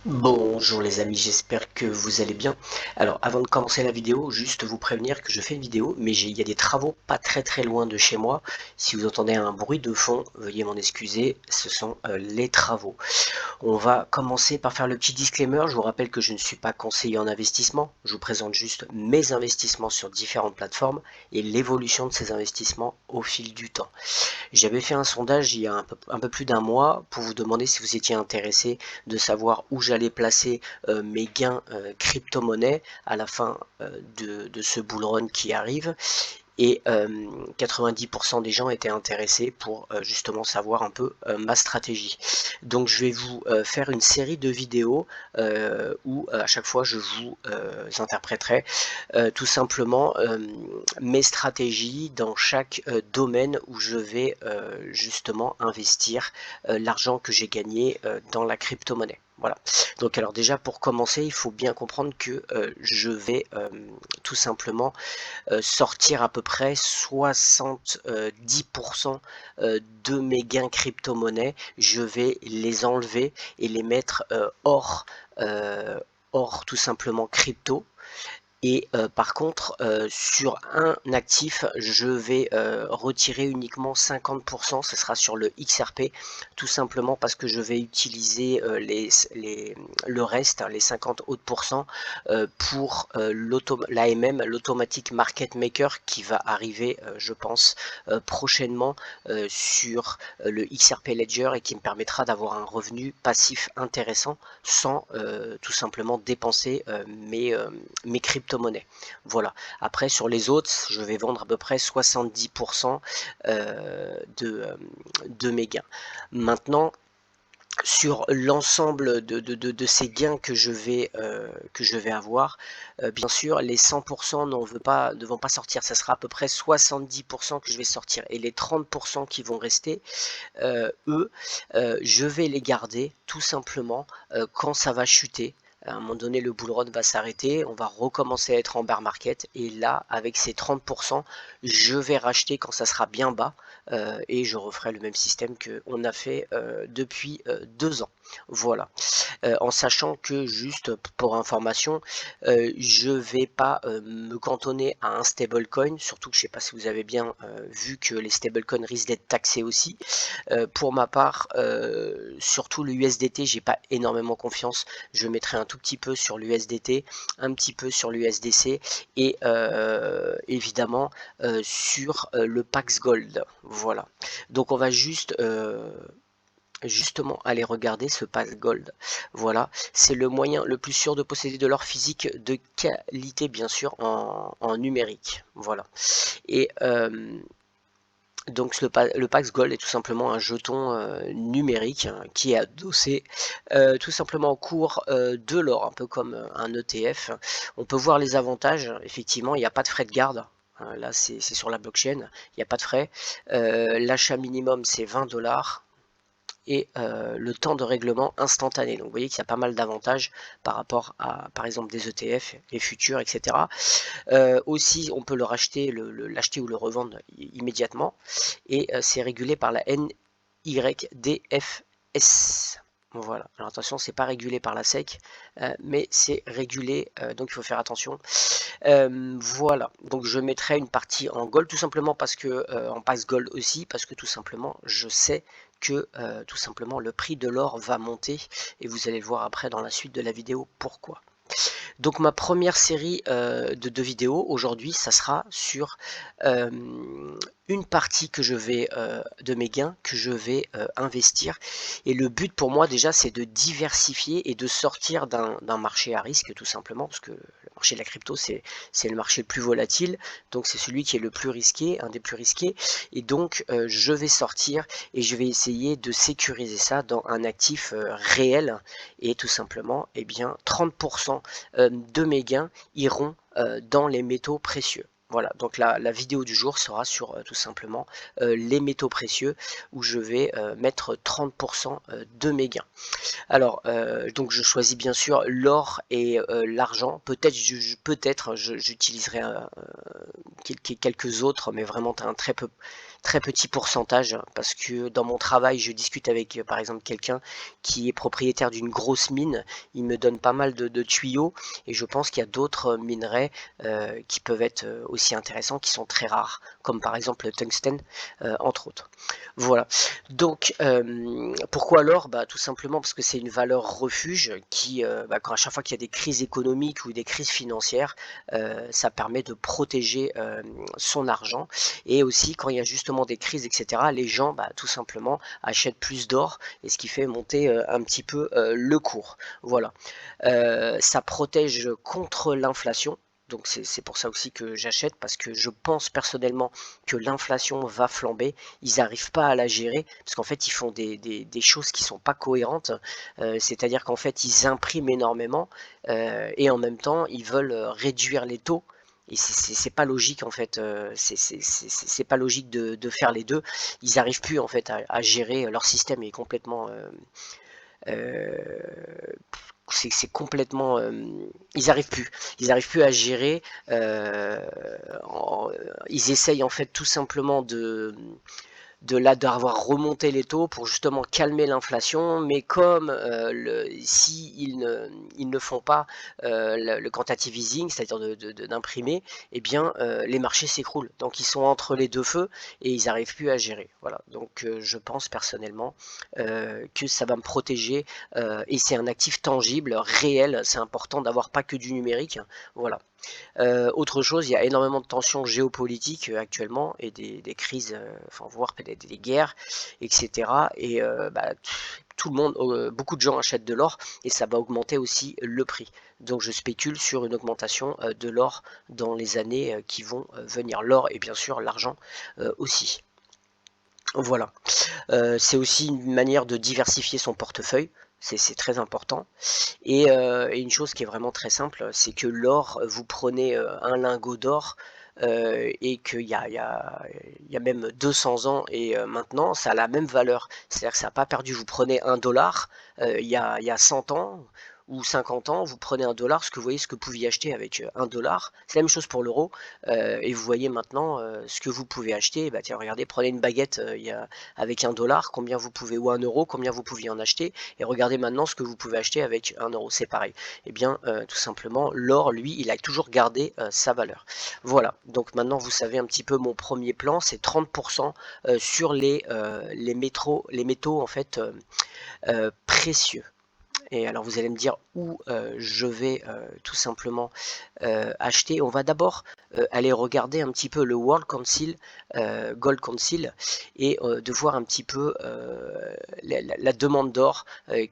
Bonjour les amis, j'espère que vous allez bien. Alors avant de commencer la vidéo, juste vous prévenir que je fais une vidéo, mais il y a des travaux pas très loin de chez moi. Si vous entendez un bruit de fond, veuillez m'en excuser, ce sont les travaux. On va commencer par faire le petit disclaimer. Je vous rappelle que je ne suis pas conseiller en investissement. Je vous présente juste mes investissements sur différentes plateformes et l'évolution de ces investissements au fil du temps. J'avais fait un sondage il y a un peu plus d'un mois pour vous demander si vous étiez intéressé de savoir où j'allais placer mes gains crypto-monnaie à la fin de ce bull run qui arrive. Et 90% des gens étaient intéressés pour justement savoir un peu ma stratégie. Donc je vais vous faire une série de vidéos où à chaque fois je vous interpréterai tout simplement mes stratégies dans chaque domaine où je vais justement investir l'argent que j'ai gagné dans la crypto-monnaie. Voilà. Donc alors déjà pour commencer, il faut bien comprendre que je vais tout simplement sortir à peu près 70% de mes gains crypto-monnaie. Je vais les enlever et les mettre hors tout simplement crypto. Et par contre, sur un actif, je vais retirer uniquement 50%, ce sera sur le XRP, tout simplement parce que je vais utiliser le reste, hein, les 50 autres pourcents, pour l'AMM, l'Automatic Market Maker, qui va arriver, je pense, prochainement sur le XRP Ledger et qui me permettra d'avoir un revenu passif intéressant sans tout simplement dépenser mes crypto-monnaies. Voilà. Après, sur les autres, je vais vendre à peu près 70% de mes gains. Maintenant, sur l'ensemble de ces gains que je vais avoir, bien sûr, les 100% ne vont pas sortir. Ça sera à peu près 70% que je vais sortir. Et les 30% qui vont rester, eux, je vais les garder tout simplement quand ça va chuter. À un moment donné, le bull run va s'arrêter, on va recommencer à être en bear market, et là, avec ces 30%, je vais racheter quand ça sera bien bas, et je referai le même système qu'on a fait depuis 2 ans. Voilà. En sachant que, juste pour information, je vais pas me cantonner à un stablecoin, surtout que je sais pas si vous avez bien vu que les stablecoins risquent d'être taxés aussi. Pour ma part, surtout le USDT, j'ai pas énormément confiance. Je mettrai un tout petit peu sur l'USDT, un petit peu sur l'USDC et évidemment sur le Pax Gold. Voilà. Donc on va justement aller regarder ce Pax Gold. Voilà, c'est le moyen le plus sûr de posséder de l'or physique de qualité, bien sûr, en numérique. Voilà. Et donc le Pax Gold est tout simplement un jeton numérique, hein, qui est adossé tout simplement au cours de l'or, un peu comme un ETF. On peut voir les avantages, effectivement, il n'y a pas de frais de garde. Là, c'est sur la blockchain, il n'y a pas de frais. L'achat minimum, c'est 20 $ et le temps de règlement instantané. Donc vous voyez qu'il y a pas mal d'avantages par rapport à, par exemple, des ETF, les futurs, etc. Aussi, on peut le racheter, l'acheter ou le revendre immédiatement. Et c'est régulé par la NYDFS. Voilà. Alors attention, c'est pas régulé par la SEC, mais c'est régulé, donc il faut faire attention. Voilà. Donc je mettrai une partie en gold tout simplement parce que en passe gold aussi, parce que tout simplement je sais que tout simplement le prix de l'or va monter et vous allez le voir après dans la suite de la vidéo pourquoi. Donc ma première série de vidéos aujourd'hui, ça sera sur une partie que je vais de mes gains que je vais investir. Et le but pour moi déjà, c'est de diversifier et de sortir d'un marché à risque tout simplement, parce que le marché de la crypto, c'est le marché le plus volatile, donc c'est celui qui est le plus risqué, un des plus risqués. Et donc je vais sortir et je vais essayer de sécuriser ça dans un actif réel et tout simplement, eh bien, 30% de mes gains iront dans les métaux précieux. Voilà, donc la vidéo du jour sera sur tout simplement les métaux précieux où je vais mettre 30% de mes gains. Alors, donc je choisis bien sûr l'or et l'argent. Peut-être j'utiliserai quelques autres, mais vraiment très petit pourcentage, parce que dans mon travail, je discute avec par exemple quelqu'un qui est propriétaire d'une grosse mine, il me donne pas mal de tuyaux, et je pense qu'il y a d'autres minerais qui peuvent être aussi intéressants, qui sont très rares, comme par exemple le tungstène, entre autres. Voilà. Donc, pourquoi l'or? Bah, tout simplement parce que c'est une valeur refuge qui, quand à chaque fois qu'il y a des crises économiques ou des crises financières, ça permet de protéger son argent. Et aussi, quand il y a justement des crises, etc., les gens, tout simplement, achètent plus d'or, et ce qui fait monter un petit peu le cours. Voilà. Ça protège contre l'inflation. Donc c'est pour ça aussi que j'achète, parce que je pense personnellement que l'inflation va flamber. Ils n'arrivent pas à la gérer, parce qu'en fait ils font des choses qui sont pas cohérentes. C'est-à-dire qu'en fait ils impriment énormément, et en même temps ils veulent réduire les taux. Et c'est pas logique en fait, c'est pas logique de faire les deux. Ils n'arrivent plus en fait à gérer, leur système est complètement euh, c'est complètement, ils arrivent plus à gérer. Ils essayent en fait tout simplement d'avoir remonté les taux pour justement calmer l'inflation, mais comme si ils ne font pas le quantitative easing, c'est-à-dire d'imprimer, eh bien les marchés s'écroulent. Donc ils sont entre les deux feux et ils n'arrivent plus à gérer. Voilà. Donc je pense personnellement que ça va me protéger, et c'est un actif tangible, réel. C'est important d'avoir pas que du numérique. Voilà. Autre chose, il y a énormément de tensions géopolitiques actuellement, et des crises, enfin voire peut-être des guerres, etc. Et tout le monde, beaucoup de gens achètent de l'or, et ça va augmenter aussi le prix. Donc je spécule sur une augmentation de l'or dans les années qui vont venir. L'or et bien sûr l'argent aussi. Voilà. C'est aussi une manière de diversifier son portefeuille. C'est très important. Et une chose qui est vraiment très simple, c'est que l'or, vous prenez un lingot d'or, et qu'il y a même 200 ans et maintenant, ça a la même valeur. C'est-à-dire que ça n'a pas perdu. Vous prenez un dollar il y a 100 ans ou 50 ans, vous prenez un dollar, ce que vous voyez, ce que vous pouviez acheter avec un dollar. C'est la même chose pour l'euro. Et vous voyez maintenant ce que vous pouvez acheter. Tiens, regardez, prenez une baguette avec un dollar, combien vous pouvez, ou un euro, combien vous pouviez en acheter. Et regardez maintenant ce que vous pouvez acheter avec un euro, c'est pareil. Et bien, tout simplement, l'or, lui, il a toujours gardé sa valeur. Voilà, donc maintenant vous savez un petit peu mon premier plan, c'est 30% sur les métaux en fait précieux. Et alors vous allez me dire où je vais tout simplement acheter. On va d'abord aller regarder un petit peu le World Council, Gold Council, et de voir un petit peu la demande d'or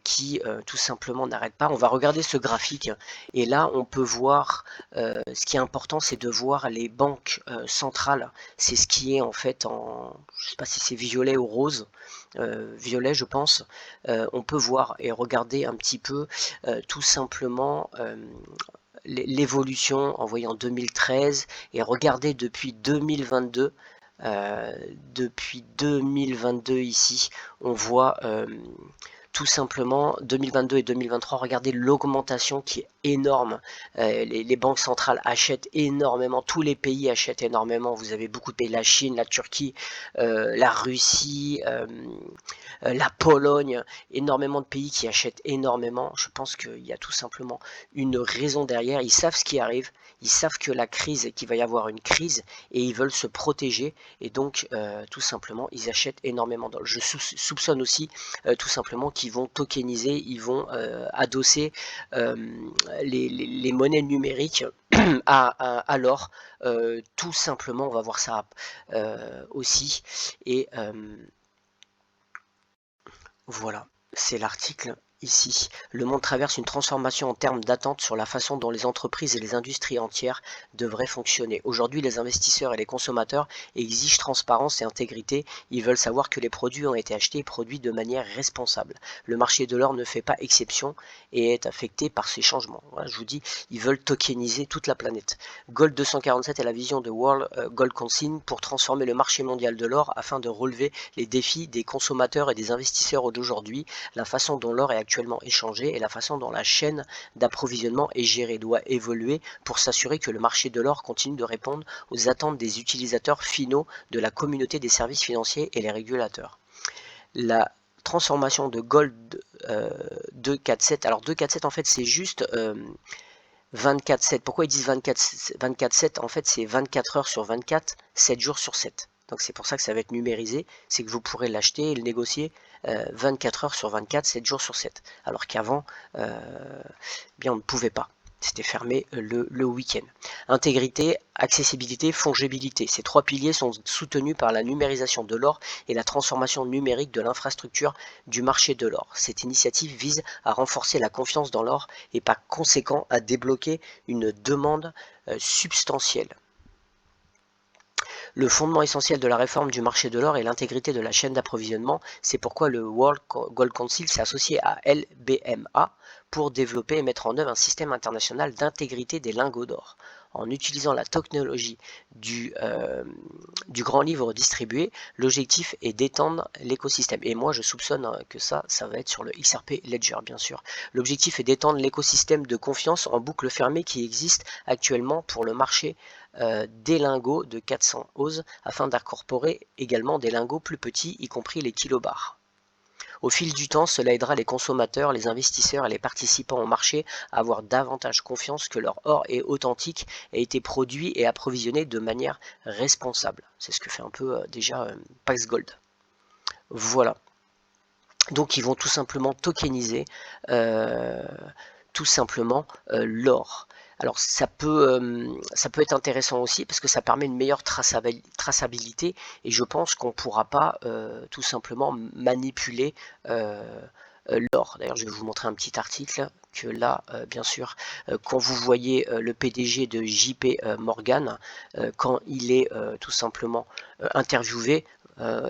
qui tout simplement n'arrête pas. On va regarder ce graphique, et là on peut voir, ce qui est important, c'est de voir les banques centrales. C'est ce qui est en fait je ne sais pas si c'est violet ou rose, violet je pense. On peut voir et regarder un petit peu tout simplement l'évolution en voyant 2013, et regarder depuis 2022. Depuis 2022 ici, on voit tout simplement 2022 et 2023, regardez l'augmentation qui est énorme. Les banques centrales achètent énormément, tous les pays achètent énormément. Vous avez beaucoup de pays, la Chine, la Turquie, la Russie, la Pologne, énormément de pays qui achètent énormément. Je pense qu'il y a tout simplement une raison derrière. Ils savent ce qui arrive, ils savent que qu'il va y avoir une crise, et ils veulent se protéger, et donc tout simplement ils achètent énormément d'or. Je soupçonne aussi tout simplement qu'ils vont tokeniser, ils vont adosser les monnaies numériques à l'or, tout simplement. On va voir ça aussi, et voilà, c'est l'article ici. Le monde traverse une transformation en termes d'attente sur la façon dont les entreprises et les industries entières devraient fonctionner. Aujourd'hui, les investisseurs et les consommateurs exigent transparence et intégrité. Ils veulent savoir que les produits ont été achetés et produits de manière responsable. Le marché de l'or ne fait pas exception et est affecté par ces changements. Voilà, je vous dis, ils veulent tokeniser toute la planète. Gold 247 est la vision de World Gold Council pour transformer le marché mondial de l'or afin de relever les défis des consommateurs et des investisseurs d'aujourd'hui. La façon dont l'or est actuellement échangé et la façon dont la chaîne d'approvisionnement est gérée doit évoluer pour s'assurer que le marché de l'or continue de répondre aux attentes des utilisateurs finaux de la communauté des services financiers et les régulateurs. La transformation de Gold 247, alors 247 en fait c'est juste 24/7. Pourquoi ils disent 24/7? En fait c'est 24 heures sur 24, 7 jours sur 7. Donc c'est pour ça que ça va être numérisé, c'est que vous pourrez l'acheter et le négocier 24 heures sur 24, 7 jours sur 7. Alors qu'avant, bien on ne pouvait pas. C'était fermé le week-end. Intégrité, accessibilité, fongibilité. Ces trois piliers sont soutenus par la numérisation de l'or et la transformation numérique de l'infrastructure du marché de l'or. Cette initiative vise à renforcer la confiance dans l'or et par conséquent à débloquer une demande substantielle. Le fondement essentiel de la réforme du marché de l'or est l'intégrité de la chaîne d'approvisionnement. C'est pourquoi le World Gold Council s'est associé à LBMA pour développer et mettre en œuvre un système international d'intégrité des lingots d'or. En utilisant la technologie du grand livre distribué, l'objectif est d'étendre l'écosystème. Et moi, je soupçonne que ça va être sur le XRP Ledger, bien sûr. L'objectif est d'étendre l'écosystème de confiance en boucle fermée qui existe actuellement pour le marché des lingots de 400 oz afin d'incorporer également des lingots plus petits, y compris les kilobars. Au fil du temps, cela aidera les consommateurs, les investisseurs et les participants au marché à avoir davantage confiance que leur or est authentique, a été produit et approvisionné de manière responsable. C'est ce que fait un peu déjà Pax Gold. Voilà. Donc ils vont tout simplement tokeniser l'or. Alors ça peut être intéressant aussi parce que ça permet une meilleure traçabilité et je pense qu'on ne pourra pas tout simplement manipuler l'or. D'ailleurs je vais vous montrer un petit article que là bien sûr quand vous voyez le PDG de JP Morgan quand il est tout simplement interviewé,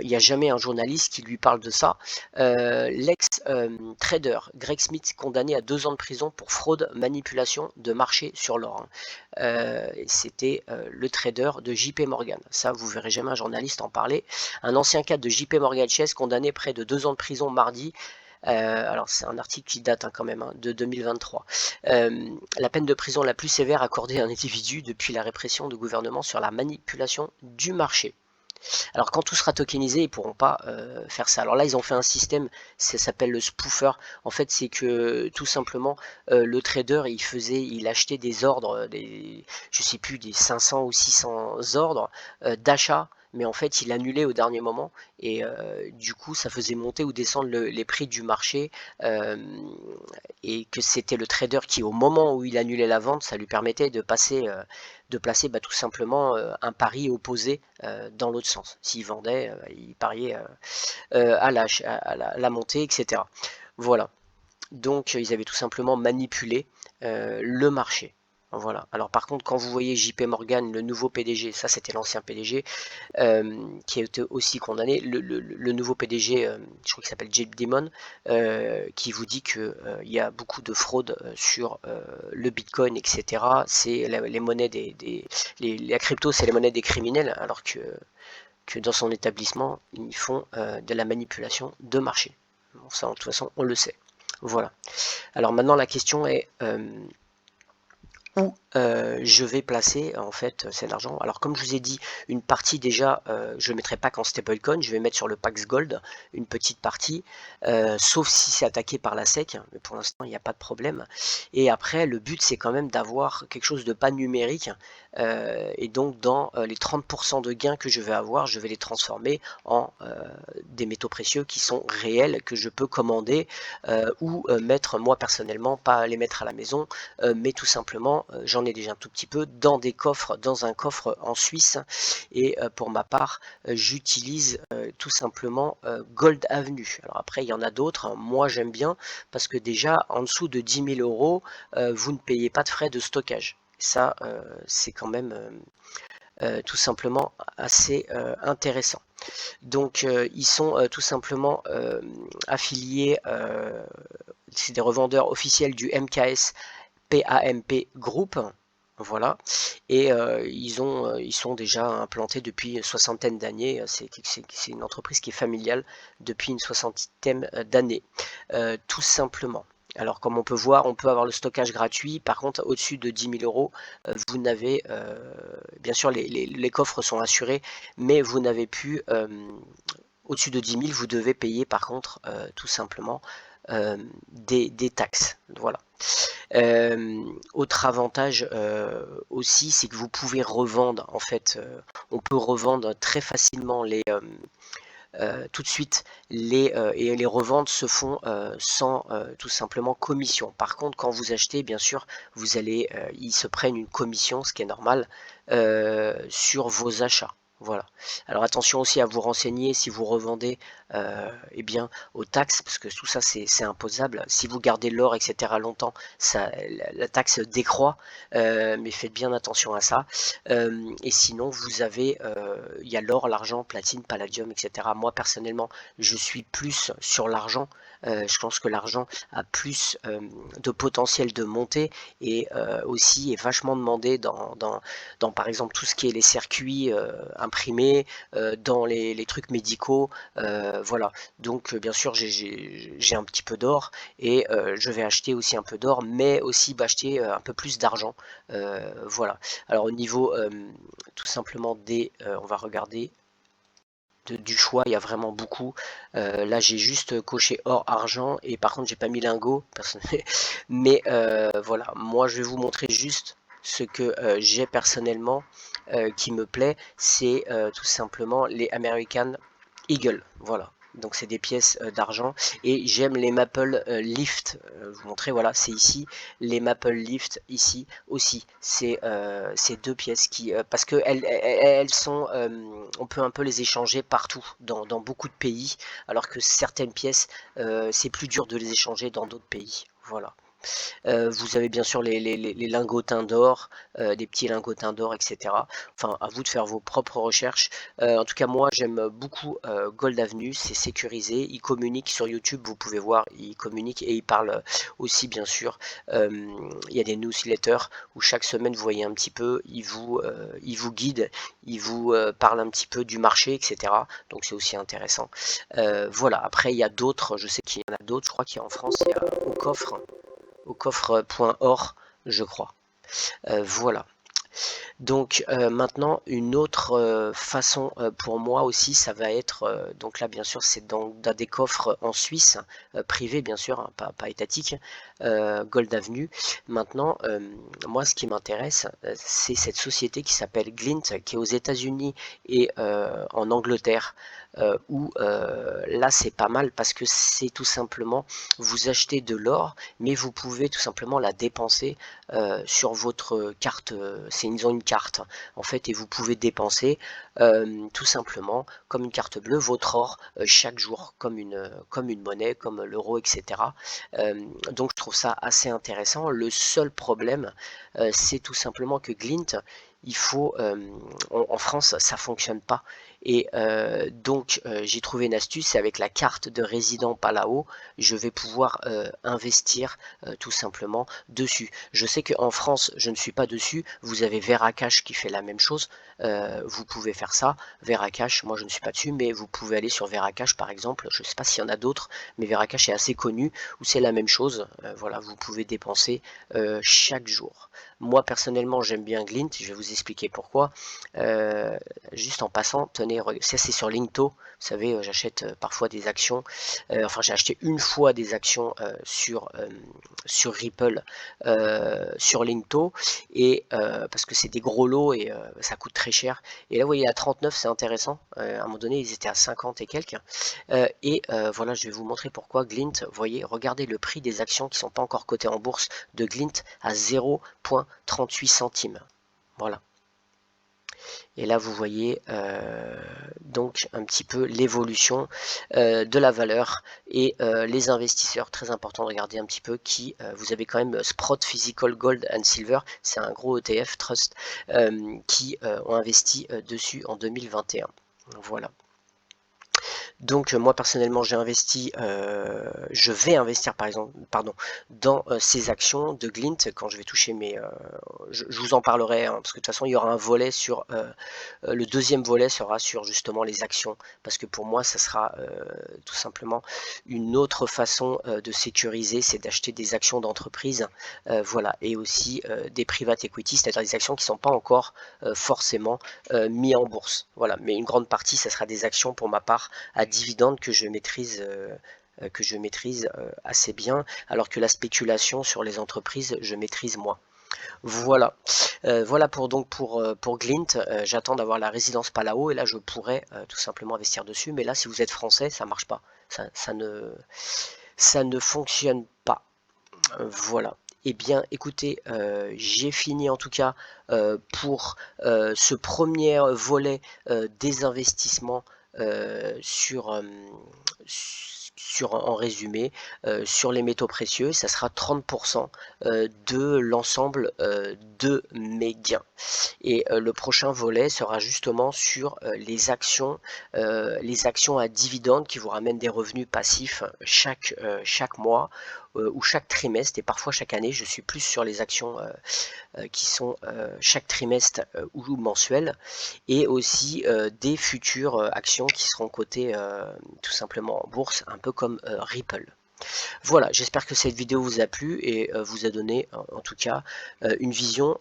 il n'y a jamais un journaliste qui lui parle de ça. L'ex-trader Greg Smith condamné à 2 ans de prison pour fraude, manipulation de marché sur l'or. C'était le trader de JP Morgan. Ça, vous verrez jamais un journaliste en parler. Un ancien cadre de JP Morgan Chase condamné près de 2 ans de prison mardi. Alors c'est un article qui date quand même de 2023. La peine de prison la plus sévère accordée à un individu depuis la répression du gouvernement sur la manipulation du marché. Alors quand tout sera tokenisé, ils ne pourront pas faire ça. Alors là, ils ont fait un système, ça s'appelle le spoofer. En fait, c'est que tout simplement, le trader, il achetait des ordres, je sais plus, des 500 ou 600 ordres d'achat, mais en fait, il annulait au dernier moment. Et du coup, ça faisait monter ou descendre les prix du marché. Et que c'était le trader qui, au moment où il annulait la vente, ça lui permettait de placer tout simplement un pari opposé dans l'autre sens. S'il vendait, il pariait à la montée, etc. Voilà. Donc ils avaient tout simplement manipulé le marché. Voilà. Alors par contre, quand vous voyez JP Morgan, le nouveau PDG, ça c'était l'ancien PDG, qui a été aussi condamné, le nouveau PDG, je crois qu'il s'appelle Jake Dimon, qui vous dit qu'il y a beaucoup de fraude sur le Bitcoin, etc. C'est les monnaies la crypto, c'est les monnaies des criminels, alors que dans son établissement, ils font de la manipulation de marché. Bon, ça, de toute façon, on le sait. Voilà. Alors maintenant, la question est où je vais placer en fait cet argent. Alors comme je vous ai dit, une partie déjà je ne mettrai pas qu'en stablecoin, je vais mettre sur le Pax Gold une petite partie, sauf si c'est attaqué par la SEC, mais pour l'instant il n'y a pas de problème. Et après le but c'est quand même d'avoir quelque chose de pas numérique, et donc dans les 30% de gains que je vais avoir, je vais les transformer en des métaux précieux qui sont réels, que je peux commander ou mettre moi personnellement, pas les mettre à la maison, mais tout simplement j'en ai déjà un tout petit peu dans un coffre en Suisse, et pour ma part j'utilise tout simplement Gold Avenue. Alors après il y en a d'autres, hein. Moi j'aime bien parce que déjà en dessous de 10 000 €, vous ne payez pas de frais de stockage. Ça c'est quand même tout simplement assez intéressant. Donc ils sont tout simplement affiliés, c'est des revendeurs officiels du MKS PAMP Group. Voilà, et ils sont déjà implantés depuis une soixantaine d'années. C'est une entreprise qui est familiale depuis une soixantaine d'années, tout simplement. Alors comme on peut voir, on peut avoir le stockage gratuit. Par contre, au-dessus de 10 000 euros, vous n'avez, bien sûr, les coffres sont assurés, mais vous n'avez plus, au-dessus de 10 000, vous devez payer par contre, tout simplement, des taxes. Voilà. Autre avantage aussi, c'est que vous pouvez revendre, en fait, on peut revendre très facilement tout de suite, et les reventes se font sans tout simplement commission. Par contre, quand vous achetez, bien sûr, ils se prennent une commission, ce qui est normal, sur vos achats. Voilà. Alors attention aussi à vous renseigner si vous revendez eh bien, aux taxes, parce que tout ça c'est imposable. Si vous gardez l'or, etc. longtemps, la taxe décroît, mais faites bien attention à ça. Et sinon, il y a l'or, l'argent, platine, palladium, etc. Moi personnellement, je suis plus sur l'argent. Je pense que l'argent a plus de potentiel de monter, et aussi est vachement demandé dans par exemple tout ce qui est les circuits imprimés, dans les trucs médicaux, voilà. Donc bien sûr j'ai un petit peu d'or, et je vais acheter aussi un peu d'or, mais aussi acheter un peu plus d'argent, voilà. Alors au niveau tout simplement on va regarder du choix, il y a vraiment beaucoup. Là j'ai juste coché or, argent, et par contre j'ai pas mis lingot, mais voilà, moi je vais vous montrer juste ce que j'ai personnellement qui me plaît, c'est tout simplement les American Eagle, voilà. Donc c'est des pièces d'argent, et j'aime les Maple Lift. Vous montrer, voilà, c'est ici les Maple Lift, ici aussi. C'est ces deux pièces qui, parce que elles sont, on peut un peu les échanger partout, dans beaucoup de pays, alors que certaines pièces, c'est plus dur de les échanger dans d'autres pays. Voilà. Vous avez bien sûr les lingotins d'or, des petits lingotins d'or, etc. Enfin, à vous de faire vos propres recherches. En tout cas, moi, j'aime beaucoup Gold Avenue, c'est sécurisé. Ils communiquent sur YouTube, vous pouvez voir, ils communiquent, et ils parlent aussi, bien sûr. Il y a des newsletters où chaque semaine, vous voyez un petit peu, ils vous guident, ils vous parlent un petit peu du marché, etc. Donc, c'est aussi intéressant. Voilà, après, il y a d'autres, je sais qu'il y en a d'autres, je crois qu'il y a en France, il y a au coffre.or, je crois. Voilà. Donc maintenant, une autre façon pour moi aussi, ça va être, donc là bien sûr c'est dans des coffres en Suisse, privés bien sûr, hein, pas étatiques, Gold Avenue. Maintenant, moi ce qui m'intéresse, c'est cette société qui s'appelle Glint, qui est aux États-Unis et en Angleterre, où là c'est pas mal, parce que c'est tout simplement, vous achetez de l'or, mais vous pouvez tout simplement la dépenser sur votre carte. Ils ont une carte en fait, et vous pouvez dépenser tout simplement comme une carte bleue votre or chaque jour, comme une monnaie, comme l'euro, etc. Donc je trouve ça assez intéressant. Le seul problème, c'est tout simplement que Glint, il faut, en France ça fonctionne pas, et donc j'ai trouvé une astuce, c'est avec la carte de résident Palao, je vais pouvoir investir tout simplement dessus. Je sais qu'en France je ne suis pas dessus, vous avez Veracash qui fait la même chose, vous pouvez faire ça. Veracash, moi je ne suis pas dessus, mais vous pouvez aller sur Veracash par exemple, je ne sais pas s'il y en a d'autres, mais Veracash est assez connu, où c'est la même chose, voilà, vous pouvez dépenser chaque jour. Moi personnellement j'aime bien Glint, je vais vous expliquer pourquoi. Juste en passant, tenez, ça c'est sur Linkto, vous savez, j'achète parfois des actions, enfin j'ai acheté une fois des actions sur Ripple, sur Linkto, et parce que c'est des gros lots, et ça coûte très cher. Et là vous voyez à 39, c'est intéressant, à un moment donné ils étaient à 50 et quelques, et voilà, je vais vous montrer pourquoi Glint. Vous voyez, regardez le prix des actions qui ne sont pas encore cotées en bourse de Glint, à 0,38 centimes. Voilà. Et là vous voyez donc un petit peu l'évolution de la valeur, et les investisseurs, très important de regarder un petit peu qui, vous avez quand même Sprott Physical Gold and Silver, c'est un gros ETF Trust, qui ont investi dessus en 2021. Voilà. Donc moi personnellement je vais investir par exemple, pardon, dans ces actions de Glint quand je vais toucher mes, je vous en parlerai, hein, parce que de toute façon il y aura un volet sur, le deuxième volet sera sur justement les actions, parce que pour moi ça sera tout simplement une autre façon de sécuriser, c'est d'acheter des actions d'entreprise, voilà, et aussi des private equity, c'est-à-dire des actions qui ne sont pas encore forcément mis en bourse, voilà, mais une grande partie ça sera des actions pour ma part à dividendes que je maîtrise assez bien, alors que la spéculation sur les entreprises, je maîtrise moins. Voilà, voilà pour Glint. J'attends d'avoir la résidence Palao et là je pourrais tout simplement investir dessus. Mais là, si vous êtes français, ça marche pas. Ça ne fonctionne pas. Voilà. Eh bien, écoutez, j'ai fini en tout cas pour ce premier volet des investissements en résumé sur les métaux précieux. Ça sera 30% de l'ensemble de mes gains. Et le prochain volet sera justement sur les actions à dividendes qui vous ramènent des revenus passifs chaque mois ou chaque trimestre et parfois chaque année. Je suis plus sur les actions qui sont chaque trimestre ou mensuel, et aussi des futures actions qui seront cotées tout simplement en bourse, un peu comme Ripple. Voilà, j'espère que cette vidéo vous a plu et vous a donné en tout cas une vision,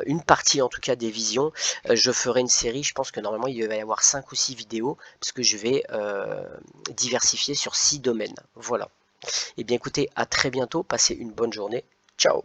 une partie en tout cas des visions. Je ferai une série, je pense que normalement il va y avoir 5 ou 6 vidéos, parce que je vais diversifier sur 6 domaines. Voilà. Et bien écoutez, à très bientôt, passez une bonne journée. Ciao.